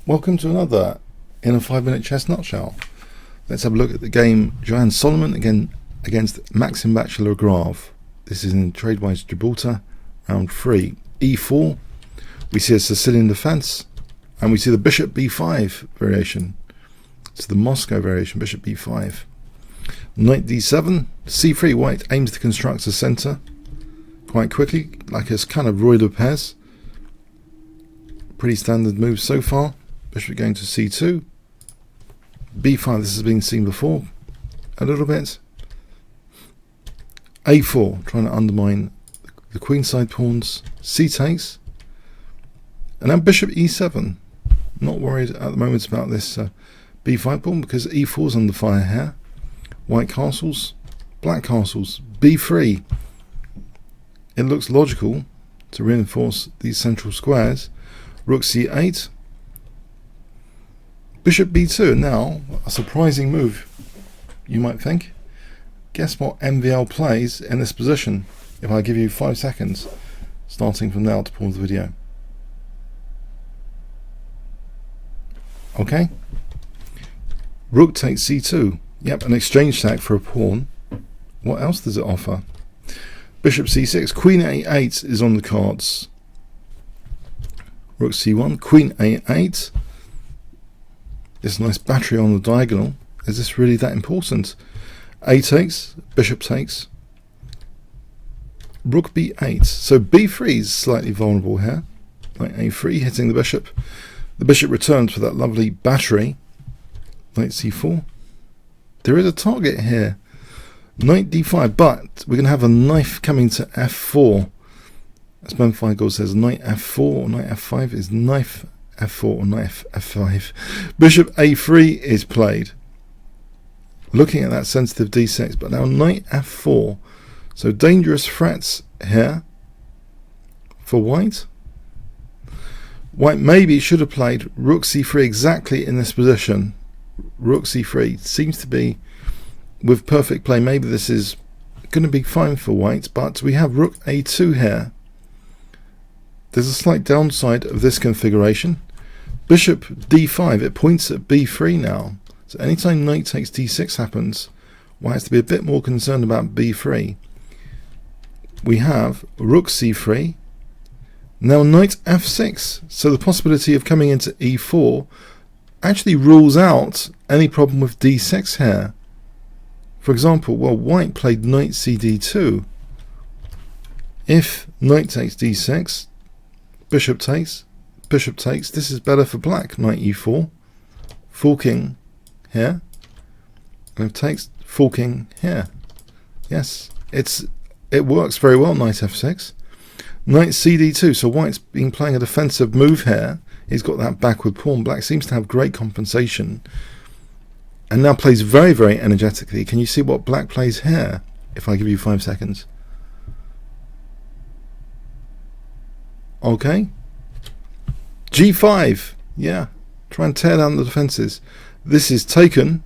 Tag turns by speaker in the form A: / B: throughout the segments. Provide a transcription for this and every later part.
A: Welcome to another in a 5-minute chess nutshell. Let's have a look at the game Johan Salomon again against Maxime Vachier-Lagrave. This is in Tradewise Gibraltar, round 3. E4, we see a Sicilian defense, and we see the bishop b5 variation. It's the Moscow variation, bishop b5. Knight d7, c3, white aims to construct a center quite quickly, like a kind of Roy Lopez. Pretty standard move so far. Bishop going to c2. b5, this has been seen before a little bit. a4, trying to undermine the queenside pawns. C takes. And now bishop e7. Not worried at the moment about this b5 pawn because e4 is under fire here. White castles, black castles, b3. It looks logical to reinforce these central squares. Rook c8. Bishop b2. Now, a surprising move, you might think. Guess what MVL plays in this position if I give you 5 seconds, starting from now to pause the video. Okay. Rook takes c2. Yep, an exchange sack for a pawn. What else does it offer? Bishop c6. Queen a8 is on the cards. Rook c1. Queen a8. This nice battery on the diagonal. Is this really that important? A takes. Bishop takes. Rook b8. So b3 is slightly vulnerable here. Knight a3 hitting the bishop. The bishop returns for that lovely battery. Knight c4. There is a target here. Knight d5, but we're going to have a knife coming to f4. As Ben Feigl says, knight f4 or knight f5 is knife f4 or knight f5. Bishop a3 is played. Looking at that sensitive d6, but now knight f4. So dangerous threats here for white. White maybe should have played rook c3 exactly in this position. Rook c3 seems to be with perfect play. Maybe this is going to be fine for white, but we have rook a2 here. There's a slight downside of this configuration. Bishop d5, it points at b3 now. So anytime knight takes d6 happens, white has to be a bit more concerned about b3. We have rook c3. Now knight f6. So the possibility of coming into e4 actually rules out any problem with d6 here. For example, well, white played knight cd2. If knight takes d6, bishop takes, this is better for black. Knight e4, forking here, and takes, forking here. Yes, it works very well. Knight f6, knight cd2. So white's been playing a defensive move here. He's got that backward pawn. Black seems to have great compensation and now plays very, very energetically. Can you see what black plays here if I give you 5 seconds? Okay. G5. Yeah. Try and tear down the defenses. This is taken.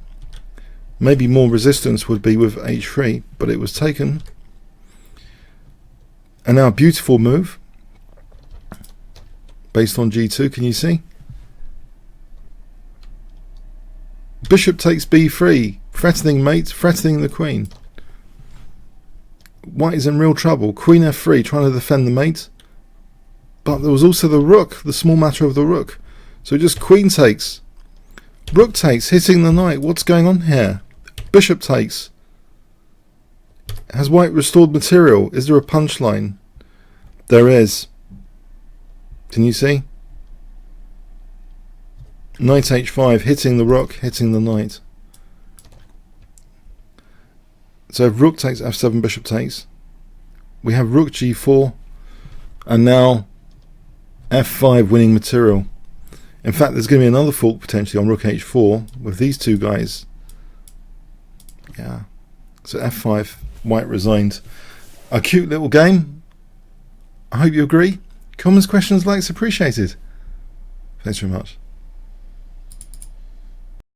A: Maybe more resistance would be with h3, but it was taken. And now a beautiful move based on g2. Can you see? Bishop takes b3, threatening mate, threatening the queen. White is in real trouble. Queen f3, trying to defend the mate. But there was also the rook, the small matter of the rook. So just queen takes. Rook takes, hitting the knight. What's going on here? Bishop takes. Has white restored material? Is there a punchline? There is. Can you see? Knight h5, hitting the rook, hitting the knight. So if rook takes f7, bishop takes. We have rook g4, and now f5 winning material. In fact, there's going to be another fork potentially on rook h4 with these two guys. Yeah. So f5, white resigned. A cute little game. I hope you agree. Comments, questions, likes appreciated. Thanks very much.